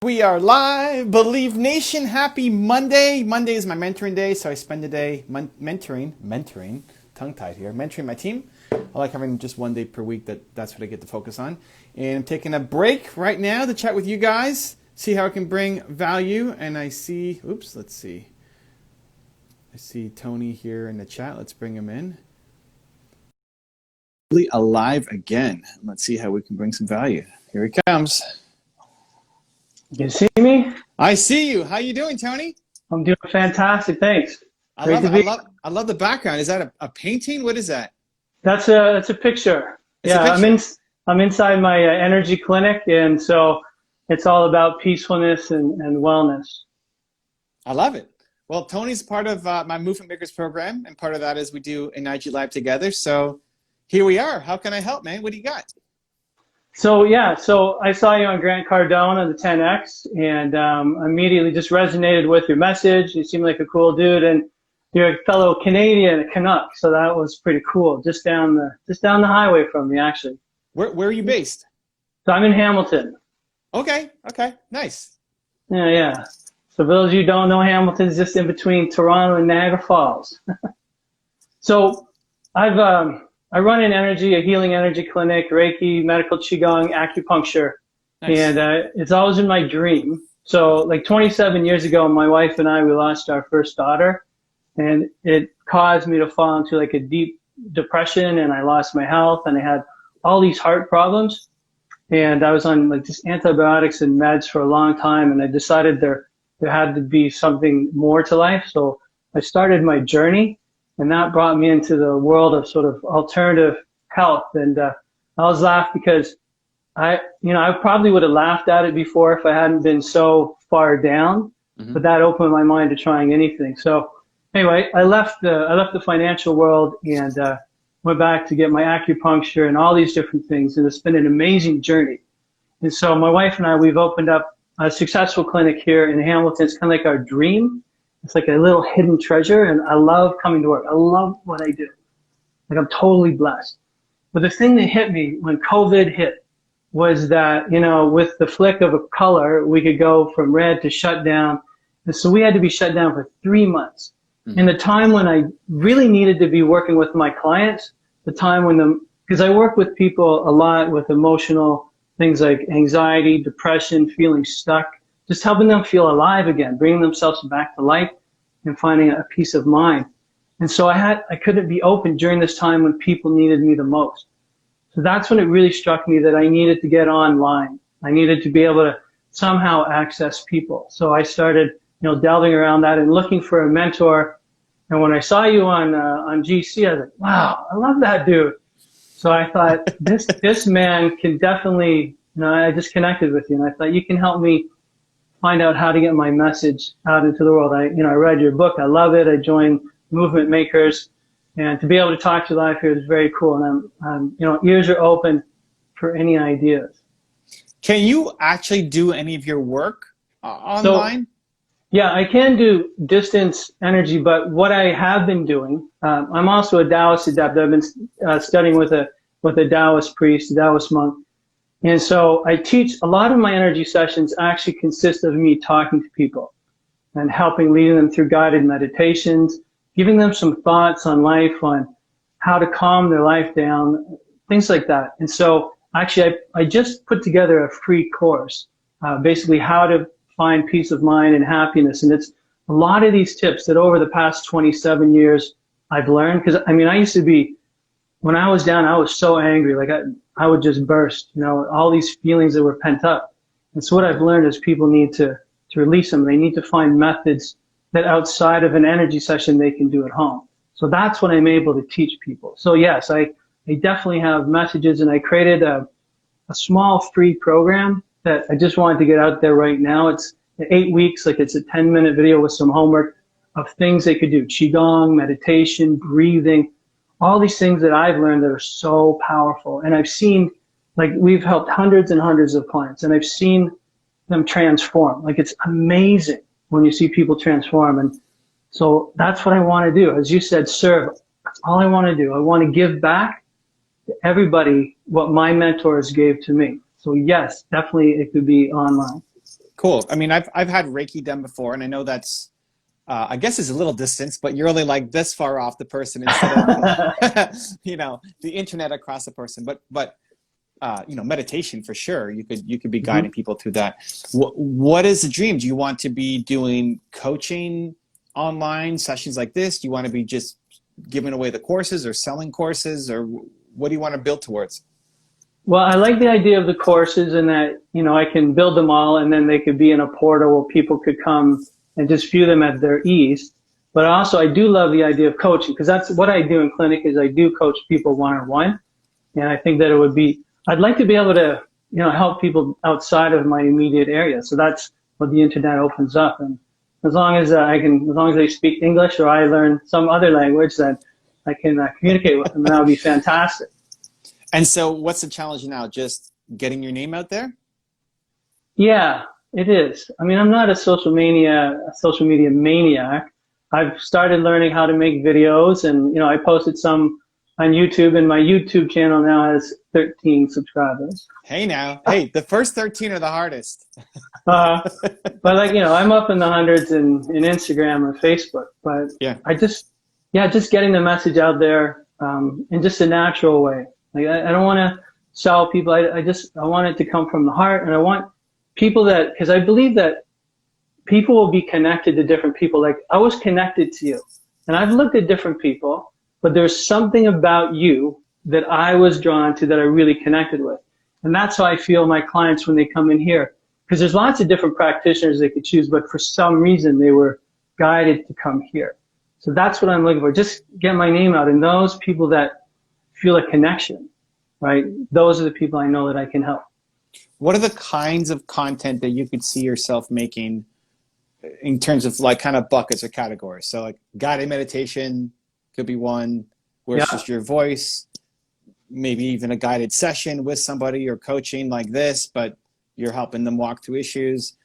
We are live, Believe Nation. Happy Monday. Monday is my mentoring day, so I spend the day mentoring, tongue-tied here, mentoring my team. I like having just one day per week. That's what I get to focus on. And I'm taking a break right now to chat with you guys, see how I can bring value. And I see, let's see. I see Tony here in the chat. Let's bring him in. Alive again. Let's see how we can bring some value. Here he comes. You see me? I see you. How you doing, Tony? I'm doing fantastic. Thanks. I love the background. Is that a painting? What is that? That's a picture. It's a picture. I'm inside my energy clinic, and so it's all about peacefulness and wellness. I love it. Well, Tony's part of my Movement Makers program, and part of that is we do an IG Live together. So here we are. How can I help, man? What do you got? So I saw you on Grant Cardone on the 10X, and immediately just resonated with your message. You seem like a cool dude, and you're a fellow Canadian, a Canuck, so that was pretty cool. Just down the highway from me, actually. Where are you based? So I'm in Hamilton. Okay, nice. Yeah. So for those of you who don't know, Hamilton's just in between Toronto and Niagara Falls. So I run a healing energy clinic, Reiki, medical Qigong, acupuncture, nice. And it's always in my dream. So like 27 years ago, my wife and we lost our first daughter, and it caused me to fall into like a deep depression, and I lost my health, and I had all these heart problems, and I was on like just antibiotics and meds for a long time, and I decided there had to be something more to life. So I started my journey. And that brought me into the world of sort of alternative health. And I was laughed because I probably would have laughed at it before if I hadn't been so far down. Mm-hmm. But that opened my mind to trying anything. So anyway, I left the financial world and went back to get my acupuncture and all these different things. And it's been an amazing journey. And so my wife and we've opened up a successful clinic here in Hamilton. It's kind of like our dream. It's like a little hidden treasure, and I love coming to work. I love what I do. Like, I'm totally blessed. But the thing that hit me when COVID hit was that, with the flick of a color, we could go from red to shut down. And so we had to be shut down for 3 months. Mm-hmm. In the time when I really needed to be working with my clients, because I work with people a lot with emotional things like anxiety, depression, feeling stuck, just helping them feel alive again, bringing themselves back to life and finding a peace of mind. And so I couldn't be open during this time when people needed me the most. So that's when it really struck me that I needed to get online. I needed to be able to somehow access people. So I started, delving around that and looking for a mentor. And when I saw you on GC, I was like, wow, I love that dude. So I thought, this man can definitely, I just connected with you, and I thought you can help me find out how to get my message out into the world. I read your book. I love it. I joined Movement Makers, and to be able to talk to you live here is very cool. And I'm ears are open for any ideas. Can you actually do any of your work online? So, yeah, I can do distance energy, but what I have been doing, I'm also a Taoist adept. I've been studying with a Taoist priest, a Taoist monk. And so I teach, a lot of my energy sessions actually consist of me talking to people and leading them through guided meditations, giving them some thoughts on life, on how to calm their life down, things like that. And so actually I just put together a free course, basically how to find peace of mind and happiness. And it's a lot of these tips that over the past 27 years I've learned, because I used to be, when I was down, I was so angry, like I would just burst, all these feelings that were pent up. And so what I've learned is people need to release them. They need to find methods that outside of an energy session they can do at home. So that's what I'm able to teach people. So yes, I definitely have messages, and I created a small free program that I just wanted to get out there right now. It's 8 weeks, like it's a 10-minute video with some homework of things they could do. Qigong, meditation, breathing, all these things that I've learned that are so powerful. And I've seen, like, we've helped hundreds and hundreds of clients, and I've seen them transform. Like, it's amazing when you see people transform. And so that's what I want to do. As you said, serve. That's all I want to do. I want to give back to everybody what my mentors gave to me. So yes, definitely it could be online. Cool. I mean, I've had Reiki done before, and I know that's I guess it's a little distance, but you're only like this far off the person instead of the internet across the person. But meditation for sure. You could be guiding people through that. What is the dream? Do you want to be doing coaching online sessions like this? Do you want to be just giving away the courses or selling courses, or what do you want to build towards? Well, I like the idea of the courses, and that, I can build them all, and then they could be in a portal where people could come and just view them at their ease. But also, I do love the idea of coaching, because that's what I do in clinic, is I do coach people one-on-one. And I think that I'd like to be able to, help people outside of my immediate area. So that's what the internet opens up. And as long as they speak English, or I learn some other language that I can communicate with them, that would be fantastic. And so what's the challenge now? Just getting your name out there? Yeah, it is. I mean, I'm not a social media maniac. I've started learning how to make videos, and, I posted some on YouTube, and my YouTube channel now has 13 subscribers. Hey now. Hey, the first 13 are the hardest. But I'm up in the hundreds in Instagram or Facebook. But yeah, just getting the message out there in just a natural way. Like, I don't want to sell people. I want it to come from the heart, and I want people because I believe that people will be connected to different people. Like, I was connected to you, and I've looked at different people, but there's something about you that I was drawn to, that I really connected with. And that's how I feel my clients when they come in here, because there's lots of different practitioners they could choose, but for some reason they were guided to come here. So that's what I'm looking for. Just get my name out, and those people that feel a connection, right? Those are the people I know that I can help. What are the kinds of content that you could see yourself making in terms of like kind of buckets or categories? So like guided meditation could be one, where it's just your voice, maybe even a guided session with somebody, or coaching like this, but you're helping them walk through issues.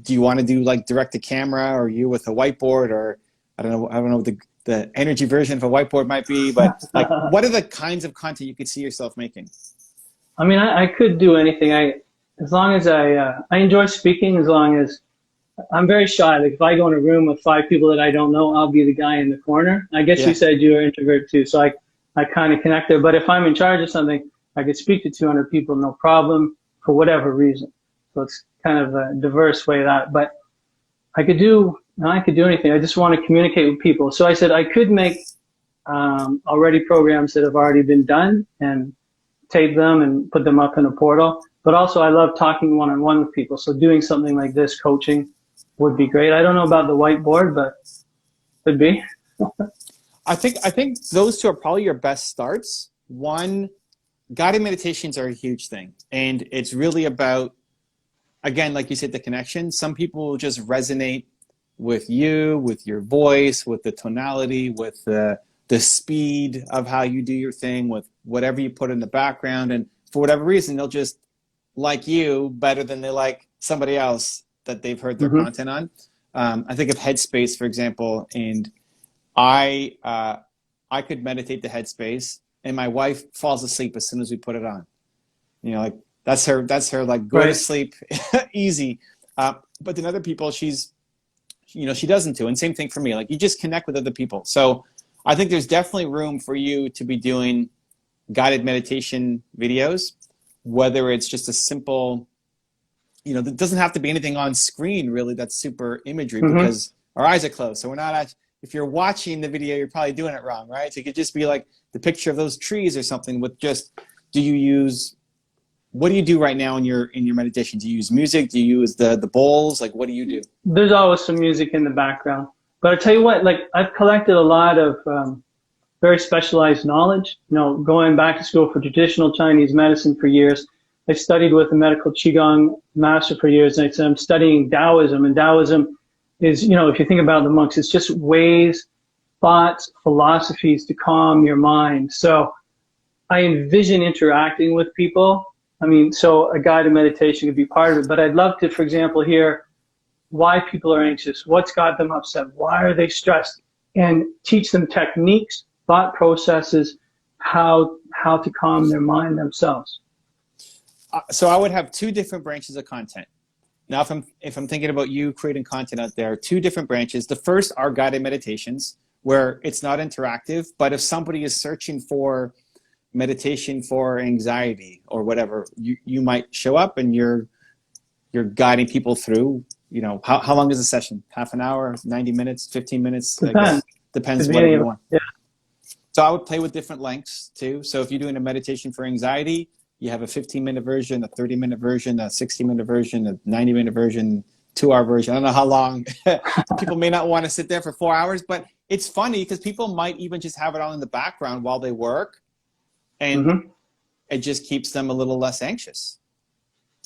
Do you want to do like direct to camera, or you with a whiteboard, or I don't know what the energy version of a whiteboard might be, but like, what are the kinds of content you could see yourself making? I mean, I could do anything. As long as I enjoy speaking, as long as I'm very shy. Like, if I go in a room with 5 people that I don't know, I'll be the guy in the corner. I guess you said you're an introvert too, so I kind of connect there. But if I'm in charge of something, I could speak to 200 people, no problem, for whatever reason. So it's kind of a diverse way but I could do anything. I just want to communicate with people. So I said I could make already programs that have already been done and tape them and put them up in a portal. But also, I love talking one-on-one with people. So doing something like this, coaching, would be great. I don't know about the whiteboard, but could be. I think those two are probably your best starts. One, guided meditations are a huge thing, and it's really about, again, like you said, the connection. Some people will just resonate with you, with your voice, with the tonality, with the speed of how you do your thing, with whatever you put in the background, and for whatever reason, they'll just like you better than they like somebody else that they've heard their content on. I think of Headspace, for example, and I could meditate to Headspace, and my wife falls asleep as soon as we put it on. Like that's her like go to sleep easy. But then other people, she doesn't do. And same thing for me. Like, you just connect with other people. So I think there's definitely room for you to be doing guided meditation videos, whether it's just a simple, it doesn't have to be anything on screen really that's super imagery, because our eyes are closed. So we're not if you're watching the video, you're probably doing it wrong, right? So it could just be like the picture of those trees or something with just, what do you do right now in your meditation? Do you use music? Do you use the bowls? Like, what do you do? There's always some music in the background. But I tell you what, like, I've collected a lot of very specialized knowledge. Going back to school for traditional Chinese medicine for years, I studied with a medical Qigong master for years, and I said I'm studying Taoism, and Taoism is, if you think about the monks, it's just ways, thoughts, philosophies to calm your mind. So I envision interacting with people. I mean, so a guided meditation could be part of it, but I'd love to, for example, hear why people are anxious, what's got them upset, why are they stressed, and teach them techniques, thought processes, how to calm their mind themselves. So I would have 2 different branches of content. Now, if I'm thinking about you creating content out there, two different branches. The first are guided meditations, where it's not interactive, but if somebody is searching for meditation for anxiety or whatever, you might show up and you're guiding people through. You know, how long is a session? Half an hour, 90 minutes, 15 minutes? Depends whatever you want. Yeah. So I would play with different lengths too. So if you're doing a meditation for anxiety, you have a 15-minute version, a 30-minute version, a 60-minute version, a 90-minute version, 2-hour version. I don't know how long. People may not want to sit there for 4 hours, but it's funny because people might even just have it on in the background while they work, and it just keeps them a little less anxious.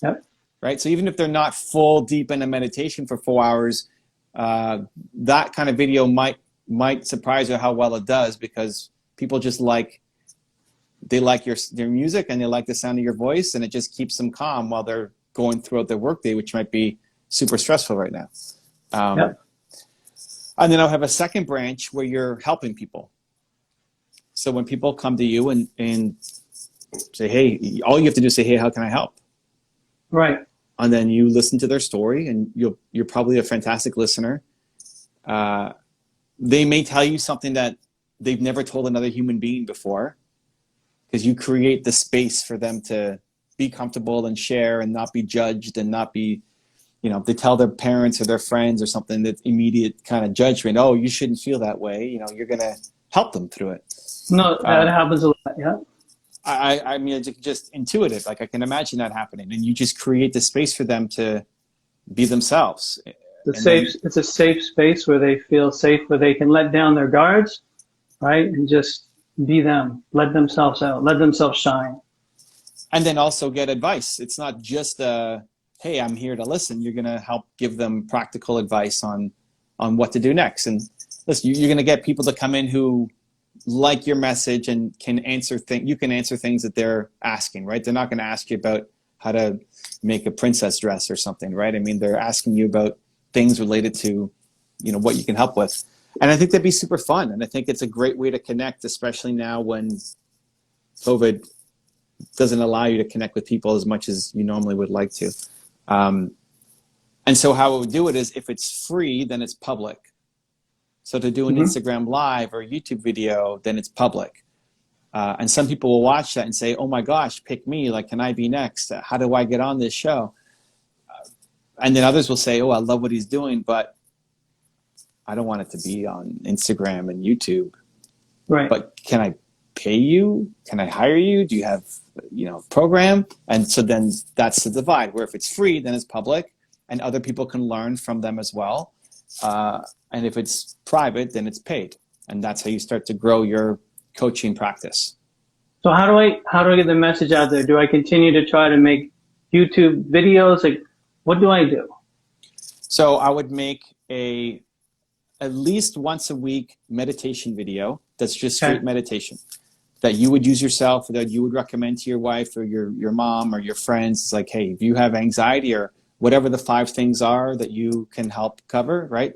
Yep. Right? So even if they're not full deep in a meditation for 4 hours, that kind of video might surprise you how well it does, because people just they like your music and they like the sound of your voice, and it just keeps them calm while they're going throughout their workday, which might be super stressful right now. Yep. And then I'll have a second branch where you're helping people. So when people come to you and say, hey, all you have to do is say, hey, how can I help? Right. And then you listen to their story, and you're probably a fantastic listener. They may tell you something that they've never told another human being before, because you create the space for them to be comfortable and share and not be judged and not be, you know, they tell their parents or their friends or something, that immediate kind of judgment. Oh, you shouldn't feel that way. You know, you're going to help them through it. No, that happens a lot. Yeah. I mean, it's just intuitive. Like I can imagine that happening, and you just create the space for them to be themselves. It's a safe space where they feel safe, where they can let down their guards, right, and just be them, let themselves out, let themselves shine. And then also get advice. It's not just hey, I'm here to listen. You're going to help give them practical advice on what to do next. And listen, you're going to get people to come in who like your message and can answer things. You can answer things that they're asking, right? They're not going to ask you about how to make a princess dress or something, right? I mean, they're asking you about things related to, you know, what you can help with. And I think that'd be super fun. And I think it's a great way to connect, especially now when COVID doesn't allow you to connect with people as much as you normally would like to. And so how I would do it is, if it's free, then it's public. So to do an Instagram live or YouTube video, then it's public. And some people will watch that and say, oh my gosh, pick me. Like, can I be next? How do I get on this show? And then others will say, oh, I love what he's doing, but I don't want it to be on Instagram and YouTube. Right. But can I pay you? Can I hire you? Do you have, you know, program? And so then that's the divide, where if it's free, then it's public and other people can learn from them as well. And if it's private, then it's paid. And that's how you start to grow your coaching practice. So how do I get the message out there? Do I continue to try to make YouTube videos? Like, what do I do? So I would make at least once a week meditation video that's just straight meditation that you would use yourself, that you would recommend to your wife or your mom or your friends. It's like, hey, if you have anxiety or whatever the 5 things are that you can help cover, right?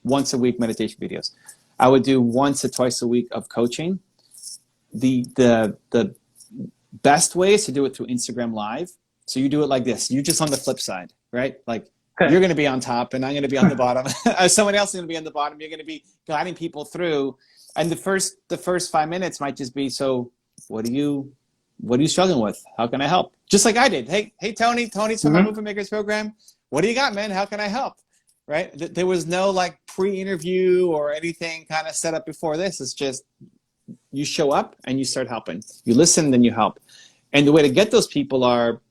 Once a week meditation videos. I would do once or twice a week of coaching. The best way is to do it through Instagram Live. So you do it like this. You're just on the flip side, right? Like you're going to be on top and I'm going to be on the bottom. Someone else is going to be on the bottom. You're going to be guiding people through. And the first 5 minutes might just be, so what are you struggling with? How can I help? Just like I did. Hey, Tony's from my Movement Makers program. What do you got, man? How can I help? Right? There was no like pre-interview or anything kind of set up before this. It's just you show up and you start helping. You listen, then you help. And the way to get those people are,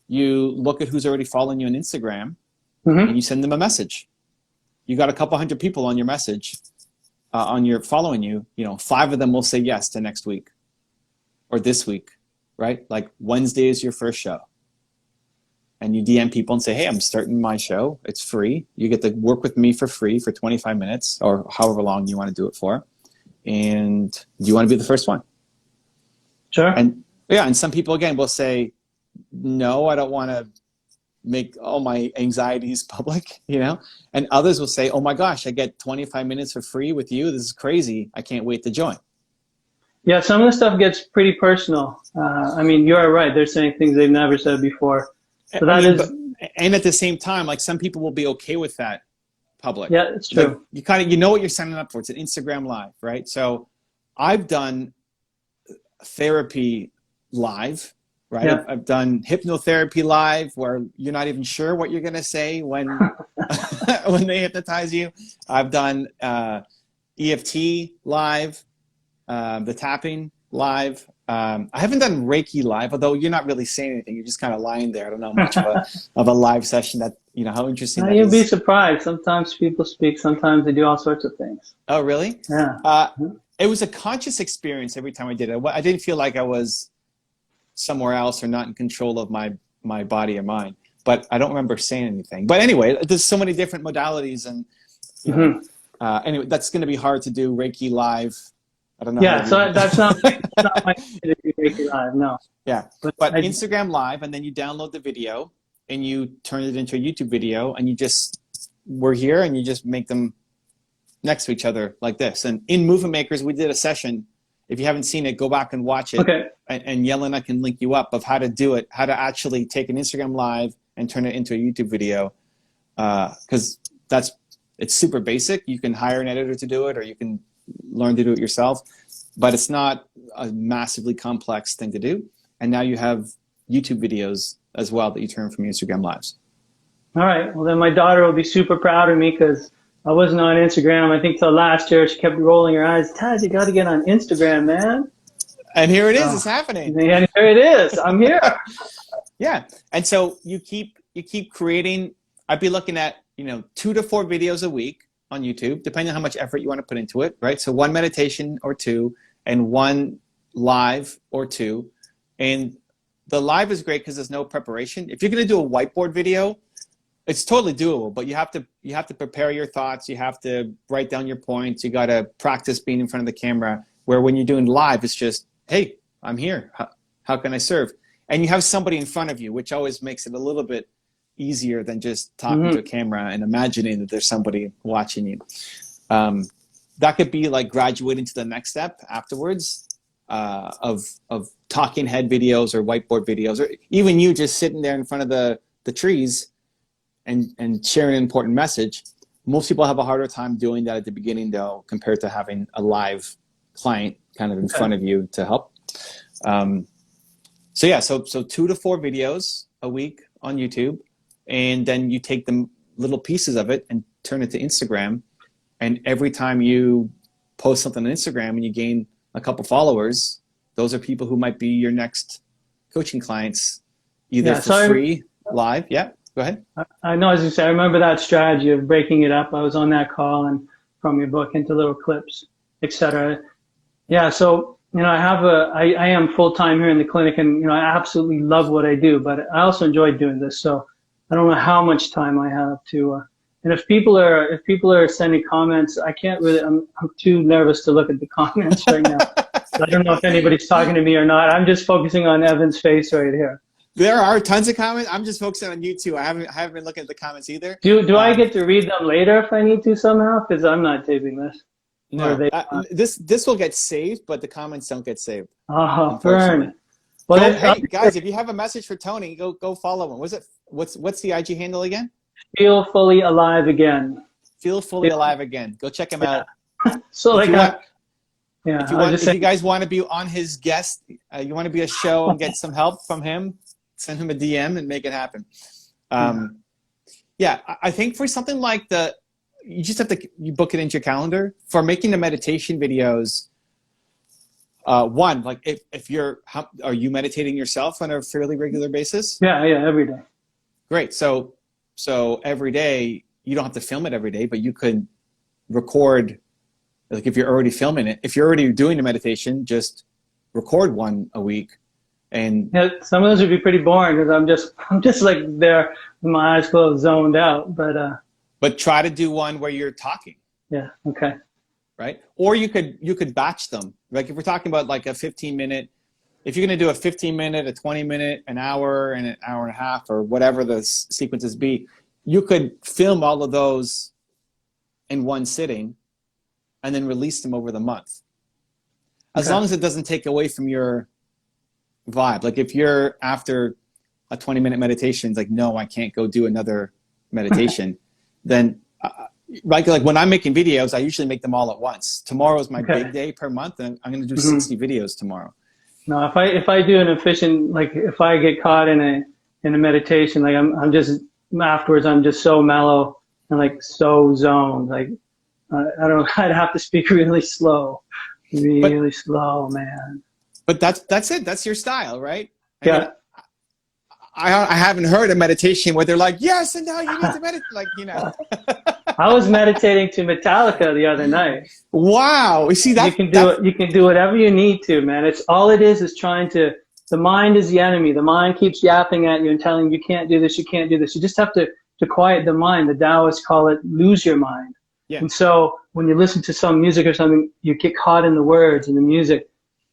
you look at who's already following you on Instagram and you send them a message. You got a couple hundred people on your message, on your following you, 5 of them will say yes to next week or this week, right? Like Wednesday is your first show. And you DM people and say, hey, I'm starting my show. It's free. You get to work with me for free for 25 minutes or however long you want to do it for. And do you want to be the first one? Sure. And some people, again, will say, no, I don't want to make all my anxieties public, And others will say, oh my gosh, I get 25 minutes for free with you. This is crazy. I can't wait to join. Yeah, some of the stuff gets pretty personal. I mean, you're right. They're saying things they've never said before. So And at the same time, like some people will be okay with that public. Yeah, it's true. Like you kind of, you know what you're signing up for. It's an Instagram live, right? So I've done therapy live, right? Yeah. I've done hypnotherapy live where you're not even sure what you're going to say when, when they hypnotize you. I've done EFT live, the tapping live. I haven't done Reiki live, although you're not really saying anything. You're just kind of lying there. I don't know much of a live session that, you know, how interesting that You'd is. be surprised. Sometimes people speak. Sometimes they do all sorts of things. Oh, really? Yeah. It was a conscious experience every time I did it. I didn't feel like I was somewhere else or not in control of my body or mind. But I don't remember saying anything. But anyway, there's so many different modalities, and you know, anyway, that's going to be hard to do Reiki live. I don't know. Yeah, so that's not my to do Reiki live. No. Yeah, but Instagram live, and then you download the video and you turn it into a YouTube video, and we're here, and you just make them next to each other like this. And in Movement Makers, we did a session. If you haven't seen it, go back and watch it. Okay. And Yelena can link you up of how to do it, how to actually take an Instagram live and turn it into a YouTube video. Because it's super basic. You can hire an editor to do it, or you can learn to do it yourself. But it's not a massively complex thing to do. And now you have YouTube videos as well that you turn from Instagram lives. All right. Well, then my daughter will be super proud of me because I wasn't on Instagram, I think, till last year. She kept rolling her eyes. Taz, you got to get on Instagram, man. And here it is. It's happening. And here it is. I'm here. Yeah. And so you keep creating. I'd be looking at, 2 to 4 videos a week on YouTube, depending on how much effort you want to put into it, right? So 1 meditation or 2, and 1 live or 2. And the live is great because there's no preparation. If you're going to do a whiteboard video, it's totally doable, but you have to prepare your thoughts. You have to write down your points. You got to practice being in front of the camera, where when you're doing live, it's just, hey, I'm here. How can I serve? And you have somebody in front of you, which always makes it a little bit easier than just talking to a camera and imagining that there's somebody watching you. That could be like graduating to the next step afterwards of talking head videos or whiteboard videos, or even you just sitting there in front of the trees and sharing an important message. Most people have a harder time doing that at the beginning, though, compared to having a live client kind of in front of you to help. So 2 to 4 videos a week on YouTube, and then you take the little pieces of it and turn it to Instagram. And every time you post something on Instagram and you gain a couple followers, those are people who might be your next coaching clients, either for free, live. Yeah. Go ahead. I know, as you say, I remember that strategy of breaking it up. I was on that call, and from your book into little clips, etc. Yeah. So, I am full-time here in the clinic, and, I absolutely love what I do, but I also enjoy doing this. So I don't know how much time I have to, and if people are sending comments, I can't really, I'm too nervous to look at the comments right now. I don't know if anybody's talking to me or not. I'm just focusing on Evan's face right here. There are tons of comments. I'm just focusing on you too. I haven't been looking at the comments either. Do I get to read them later if I need to somehow? Because I'm not taping this. No, this will get saved, but the comments don't get saved. Oh, burn. Well, hey guys, if you have a message for Tony, go follow him. What's the IG handle again? Feel Fully Alive Again. Feel Fully Alive Again. Go check him out. So if you guys want to be on his guest, you want to be a show and get some help from him, send him a DM and make it happen. I think for something like you just have to book it into your calendar. For making the meditation videos, one, like if are you meditating yourself on a fairly regular basis? Yeah, every day. Great. So every day, you don't have to film it every day, but you could record, like if you're already filming it, if you're already doing the meditation, just record 1 a week. And some of those would be pretty boring because I'm just like there with my eyes closed, zoned out. But try to do one where you're talking. Yeah. Okay. Right. Or you could batch them. Like if we're talking about like a 15-minute, if you're going to do a 15-minute, a 20-minute, an hour, and an hour and a half, or whatever the sequences be, you could film all of those in one sitting and then release them over the month. As long as it doesn't take away from your vibe. Like if you're after a 20-minute meditation is like, no, I can't go do another meditation, then like when I'm making videos, I usually make them all at once. Tomorrow is my big day per month, and I'm going to do 60 videos tomorrow. No, if I do an efficient, like if I get caught in a meditation, like I'm just afterwards, I'm just so mellow and like so zoned. Like I'd have to speak really slow, really slow, man. But that's it. That's your style, right? Yeah. I haven't heard a meditation where they're like, yes, and now you need to meditate. Like, I was meditating to Metallica the other night. Wow. You see that? You can do whatever you need to, man. It's all it is trying to, the mind is the enemy. The mind keeps yapping at you and telling you can't do this, you can't do this. You just have to quiet the mind. The Taoists call it lose your mind. Yeah. And so when you listen to some music or something, you get caught in the words and the music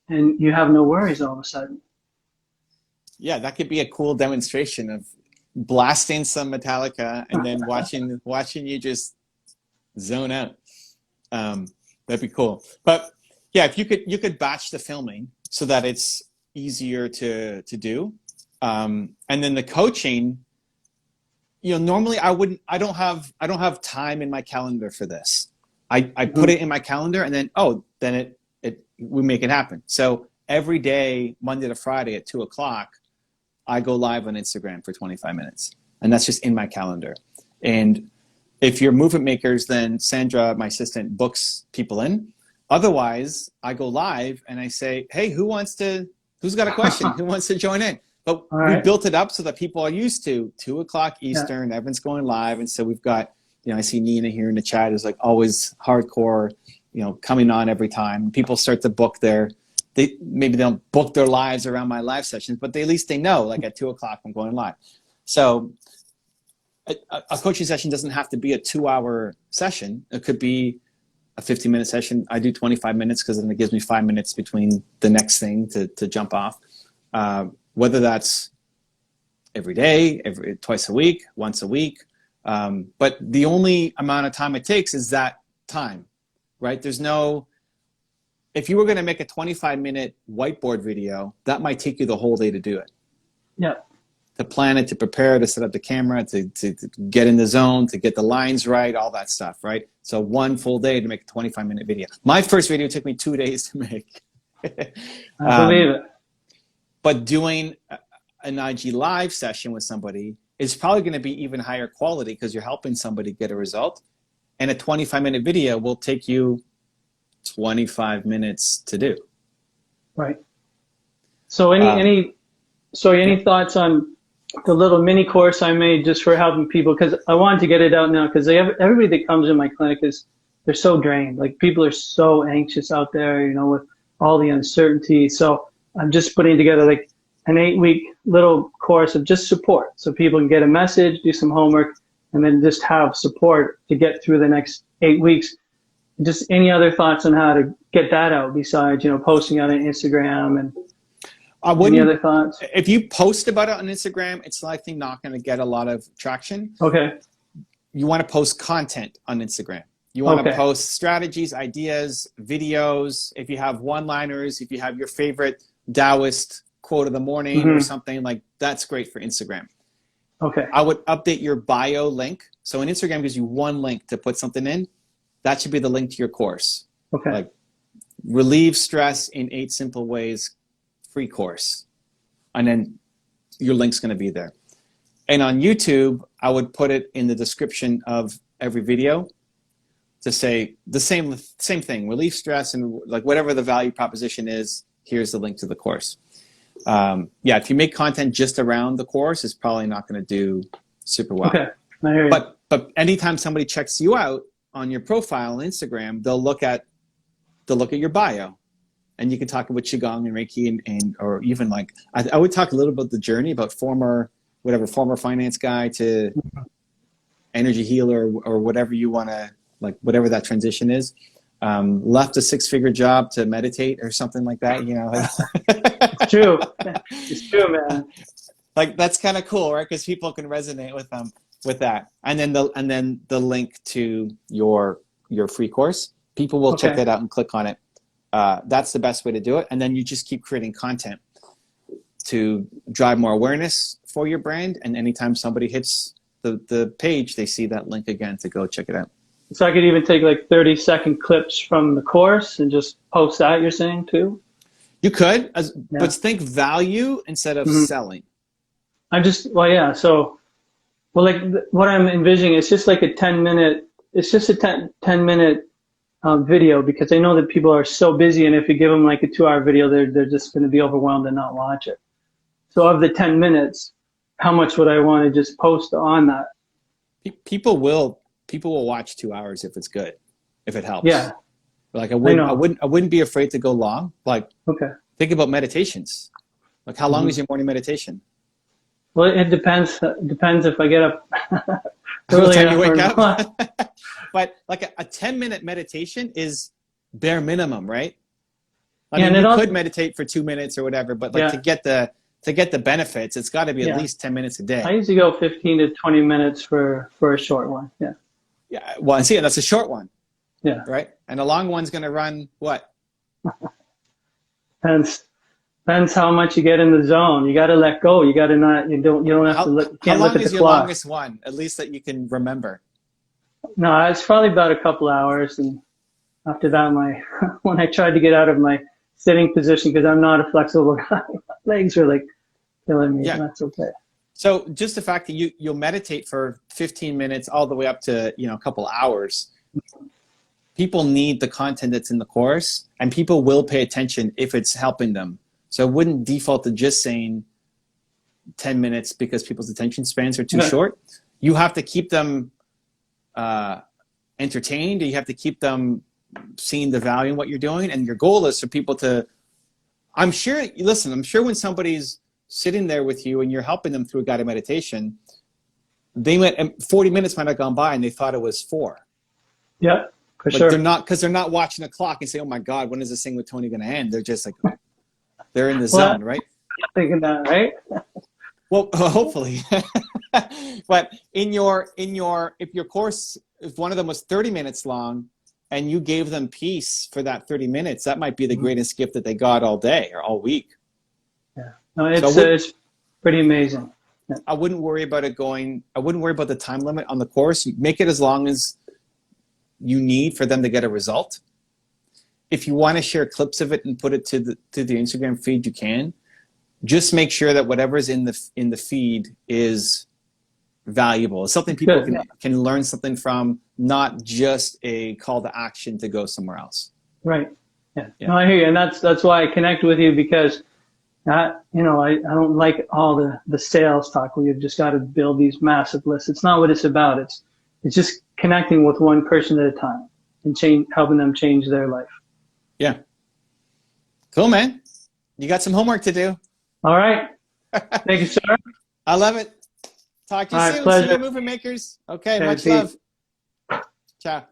and you have no worries all of a sudden. Yeah, that could be a cool demonstration of blasting some Metallica and then watching you just zone out. That'd be cool. But yeah, if you could batch the filming so that it's easier to do, and then the coaching. Normally I don't have time in my calendar for this. I put it in my calendar and then we make it happen. So every day, Monday to Friday at 2:00. I go live on Instagram for 25 minutes, and that's just in my calendar. And if you're movement makers, then Sandra, my assistant, books people in. Otherwise, I go live and I say, hey, who's got a question? Who wants to join in? But we built it up so that people are used to 2:00 Eastern, everyone's going live. And so we've got, I see Nina here in the chat is like always hardcore, coming on every time. People start to book maybe they don't book their lives around my live sessions, but at least they know, like at 2:00 I'm going live. So a coaching session doesn't have to be a 2-hour session. It could be a 15-minute session. I do 25 minutes because then it gives me 5 minutes between the next thing to jump off. Whether that's every day, twice a week, once a week. But the only amount of time it takes is that time, right? If you were going to make a 25-minute whiteboard video, that might take you the whole day to do it. Yeah. To plan it, to prepare, to set up the camera, to get in the zone, to get the lines right, all that stuff, right? So one full day to make a 25-minute video. My first video took me 2 days to make. I believe it. But doing an IG live session with somebody is probably going to be even higher quality because you're helping somebody get a result. And a 25-minute video will take you 25 minutes to do. Right. So any thoughts on the little mini course I made just for helping people? Because I wanted to get it out now because everybody that comes in my clinic they're so drained. Like people are so anxious out there, with all the uncertainty. So I'm just putting together like an 8-week little course of just support so people can get a message, do some homework, and then just have support to get through the next 8 weeks. Just any other thoughts on how to get that out besides, posting on Instagram and any other thoughts? If you post about it on Instagram, it's likely not going to get a lot of traction. Okay. You want to post content on Instagram. You want to post strategies, ideas, videos. If you have one-liners, if you have your favorite Taoist quote of the morning or something, like that's great for Instagram. Okay. I would update your bio link. So in Instagram gives you one link to put something in. That should be the link to your course. Okay. Like relieve stress in 8 simple ways, free course. And then your link's going to be there. And on YouTube, I would put it in the description of every video to say the same thing, relieve stress and like whatever the value proposition is, here's the link to the course. If you make content just around the course, it's probably not going to do super well. Okay. I hear you. But anytime somebody checks you out on your profile on Instagram, they'll look at your bio, and you can talk about Qigong and Reiki and or even like I would talk a little about the journey about former finance guy to energy healer or whatever you want to like, whatever that transition is. Left a 6-figure job to meditate or something like that, It's true. It's true, man. Like that's kind of cool, right? Because people can resonate with that. And then the link to your free course. People will check that out and click on it. That's the best way to do it. And then you just keep creating content to drive more awareness for your brand, and anytime somebody hits the page, they see that link again to go check it out. So I could even take like 30-second clips from the course and just post that, you're saying too? You could, but think value instead of selling. Well, yeah. So, well, like what I'm envisioning, it's just like a 10-minute, it's just a 10-minute video, because I know that people are so busy, and if you give them like a 2-hour video, they're just going to be overwhelmed and not watch it. So of the 10 minutes, how much would I want to just post on that? People will watch 2 hours if it's good, if it helps. Yeah. Like I wouldn't be afraid to go long. Like, okay. Think about meditations. Like, how long is your morning meditation? Well, it depends. Depends if I get up early enough you wake up. But like a 10-minute meditation is bare minimum, right? I mean, you could meditate for 2 minutes or whatever, but like to get the benefits, it's got to be at least 10 minutes a day. I usually go 15 to 20 minutes for a short one. Yeah. Yeah. Well, and see, that's a short one. Yeah. Right. And a long one's going to run what? Depends how much you get in the zone. You got to let go. You got to not. You don't have to look. You can't look at the clock. How long is your longest one? At least that you can remember. No, it's probably about a couple hours, and after that, when I tried to get out of my sitting position, because I'm not a flexible guy, my legs are like killing me. Yeah. And that's okay. So just the fact that you'll meditate for 15 minutes all the way up to a couple hours. People need the content that's in the course, and people will pay attention if it's helping them. So I wouldn't default to just saying 10 minutes because people's attention spans are too short. You have to keep them entertained. You have to keep them seeing the value in what you're doing. And your goal is for people to, I'm sure when somebody's sitting there with you and you're helping them through a guided meditation, 40 minutes might have gone by and they thought it was 4. Yeah. For but sure. They're not watching a clock and say, "Oh my God, when is this thing with Tony going to end?" They're just like, they're in the zone, right? I'm thinking that, right? Well, hopefully. But if your course, if one of them was 30 minutes long, and you gave them peace for that 30 minutes, that might be the greatest gift that they got all day or all week. Yeah, no, it's pretty amazing. Yeah. I wouldn't worry about it going. I wouldn't worry about the time limit on the course. Make it as long as you need for them to get a result. If you want to share clips of it and put it to the Instagram feed, you can. Just make sure that whatever's in the feed is valuable. It's something people can learn something from, not just a call to action to go somewhere else. Right. Yeah. No, I hear you, and that's why I connect with you, because I don't like all the sales talk where you've just got to build these massive lists. It's not what it's about. It's just connecting with one person at a time and helping them change their life. Yeah. Cool, man. You got some homework to do. All right. Thank you, sir. I love it. Talk to you soon. Pleasure. See you, movie makers. Okay, much love. Ciao.